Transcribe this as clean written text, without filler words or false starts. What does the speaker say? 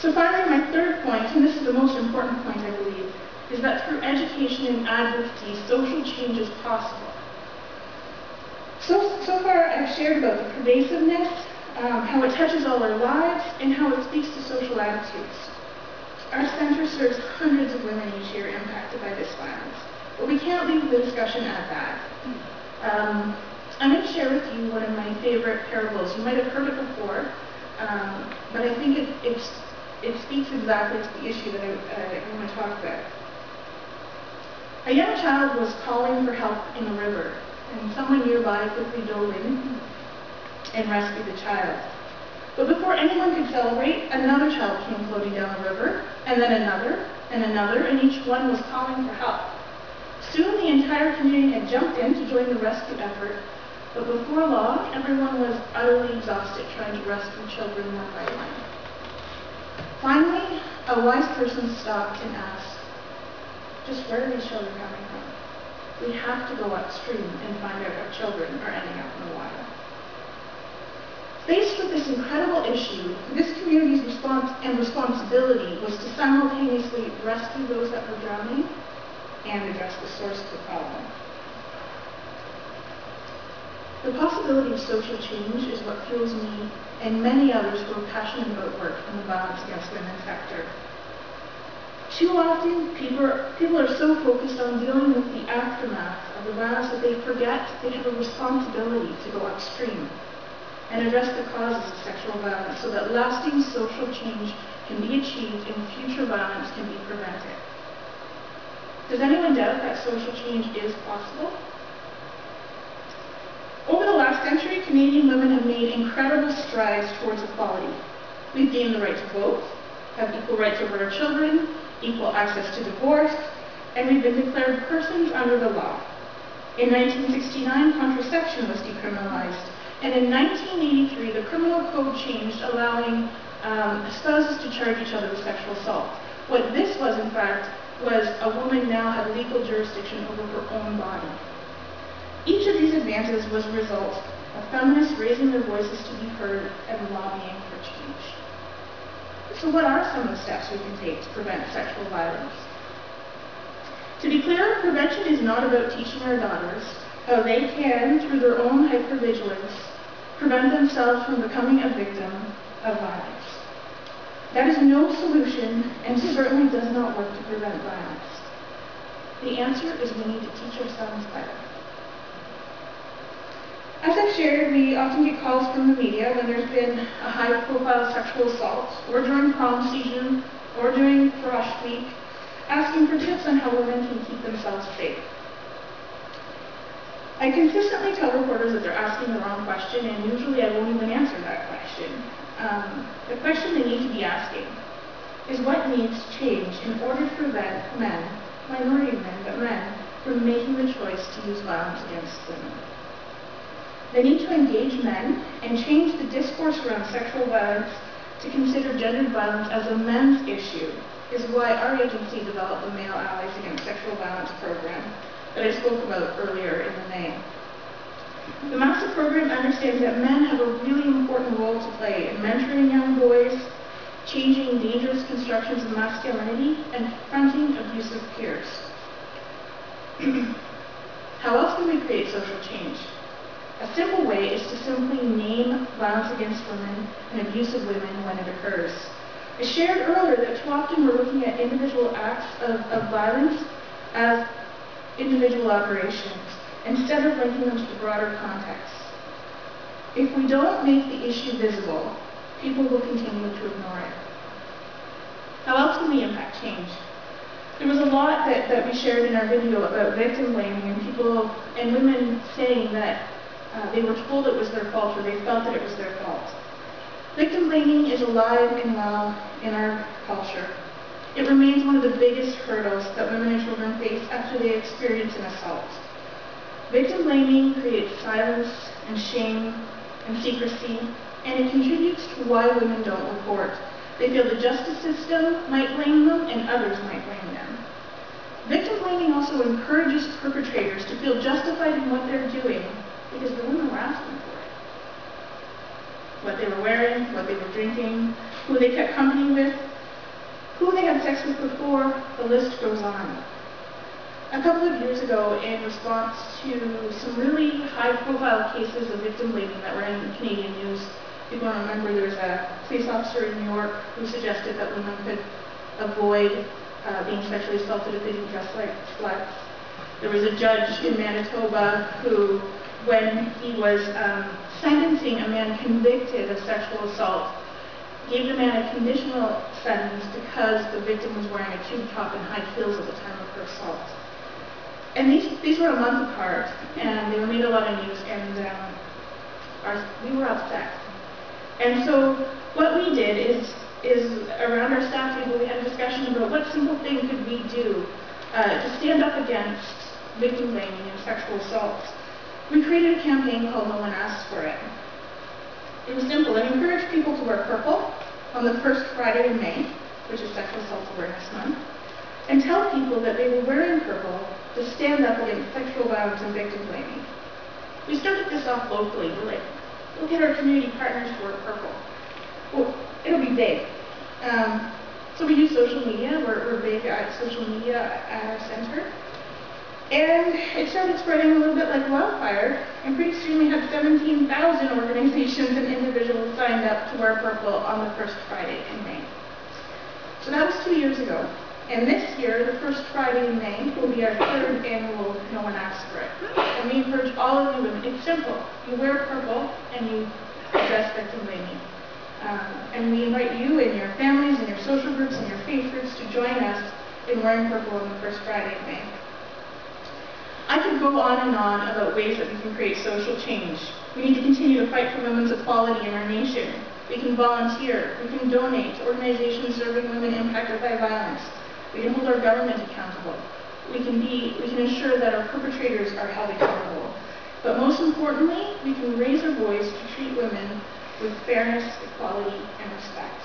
So finally, my third point, and this is the most important point I believe, is that through education and advocacy, social change is possible. So far I've shared about the pervasiveness, how it touches all our lives, and how it speaks to social attitudes. Our center serves hundreds of women each year impacted by this violence, but we can't leave the discussion at that. I'm going to share with you one of my favorite parables. You might have heard it before, but I think it speaks exactly to the issue that I want to talk about. A young child was calling for help in the river, and someone nearby quickly dove in and rescued the child. But before anyone could celebrate, another child came floating down the river, and then another, and each one was calling for help. Soon the entire community had jumped in to join the rescue effort, but before long, everyone was utterly exhausted trying to rescue children one by one. Finally, a wise person stopped and asked, just where are these children coming from? We have to go upstream and find out if children are ending up in the water. Faced with this incredible issue, this community's responsibility was to simultaneously rescue those that were drowning and address the source of the problem. The possibility of social change is what fuels me and many others who are passionate about work in the violence against women sector. Too often, people are so focused on dealing with the aftermath of the violence that they forget they have a responsibility to go upstream and address the causes of sexual violence so that lasting social change can be achieved and future violence can be prevented. Does anyone doubt that social change is possible? Over the last century, Canadian women have made incredible strides towards equality. We've gained the right to vote, have equal rights over our children, equal access to divorce, and we've been declared persons under the law. In 1969, contraception was decriminalized, and in 1983, the criminal code changed, allowing spouses to charge each other with sexual assault. What this was, in fact, was a woman now had legal jurisdiction over her own body. Each of these advances was a result of feminists raising their voices to be heard and lobbying for change. So what are some of the steps we can take to prevent sexual violence? To be clear, prevention is not about teaching our daughters how they can, through their own hypervigilance, prevent themselves from becoming a victim of violence. That is no solution and certainly does not work to prevent violence. The answer is we need to teach our sons better. As I've shared, we often get calls from the media when there's been a high-profile sexual assault, or during prom season, or during Frosh Week, asking for tips on how women can keep themselves safe. I consistently tell reporters that they're asking the wrong question, and usually I won't even answer that question. The question they need to be asking is what needs to change in order to prevent men, minority men, but men, from making the choice to use violence against women. They need to engage men and change the discourse around sexual violence to consider gendered violence as a men's issue, is why our agency developed the Male Allies Against Sexual Violence program that I spoke about earlier in the May. The MASA program understands that men have a really important role to play in mentoring young boys, changing dangerous constructions of masculinity, and confronting abusive peers. How else can we create social change? A simple way is to simply name violence against women and abuse of women when it occurs. I shared earlier that too often we're looking at individual acts of violence as individual operations, instead of linking them to the broader context. If we don't make the issue visible, people will continue to ignore it. How else can we impact change? There was a lot that we shared in our video about victim blaming and people and women saying that they were told it was their fault or they felt that it was their fault. Victim blaming is alive and well in our culture. It remains one of the biggest hurdles that women and children face after they experience an assault. Victim blaming creates silence and shame and secrecy, and it contributes to why women don't report. They feel the justice system might blame them and others might blame them. Victim blaming also encourages perpetrators to feel justified in what they're doing because the women were asking for it. What they were wearing, what they were drinking, who they kept company with, who they had sex with before, the list goes on. A couple of years ago, in response to some really high-profile cases of victim blaming that were in Canadian news, people remember there was a police officer in New York who suggested that women could avoid being sexually assaulted if they didn't dress like sluts. There was a judge in Manitoba who, when he was sentencing a man convicted of sexual assault, gave the man a conditional sentence because the victim was wearing a tube top and high heels at the time of her assault. And these were a month apart, and they were made a lot of news, and we were upset. And so what we did is around our staff table, we had a discussion about what simple thing could we do to stand up against victim blaming and sexual assault. We created a campaign called No One Asks For It. It was simple. It encouraged people to wear purple on the first Friday in May, which is Sexual Assault Awareness Month, and tell people that they were wearing purple to stand up against sexual violence and victim blaming. We started this off locally. We're like, we'll get our community partners to wear purple. Well, it'll be big. So we use social media. We're big at social media at our center. And it started spreading a little bit like wildfire, and pretty soon we had 17,000 organizations and individuals signed up to wear purple on the first Friday in May. So that was 2 years ago. And this year, the first Friday in May, will be our third annual No One Asks For It. And we encourage all of you women, it's simple. You wear purple and you address victim blaming. And we invite you and your families and your social groups and your faith groups to join us in wearing purple on the first Friday in May. I could go on and on about ways that we can create social change. We need to continue to fight for women's equality in our nation. We can volunteer. We can donate to organizations serving women impacted by violence. We can hold our government accountable. We can ensure that our perpetrators are held accountable. But most importantly, we can raise our voice to treat women with fairness, equality, and respect.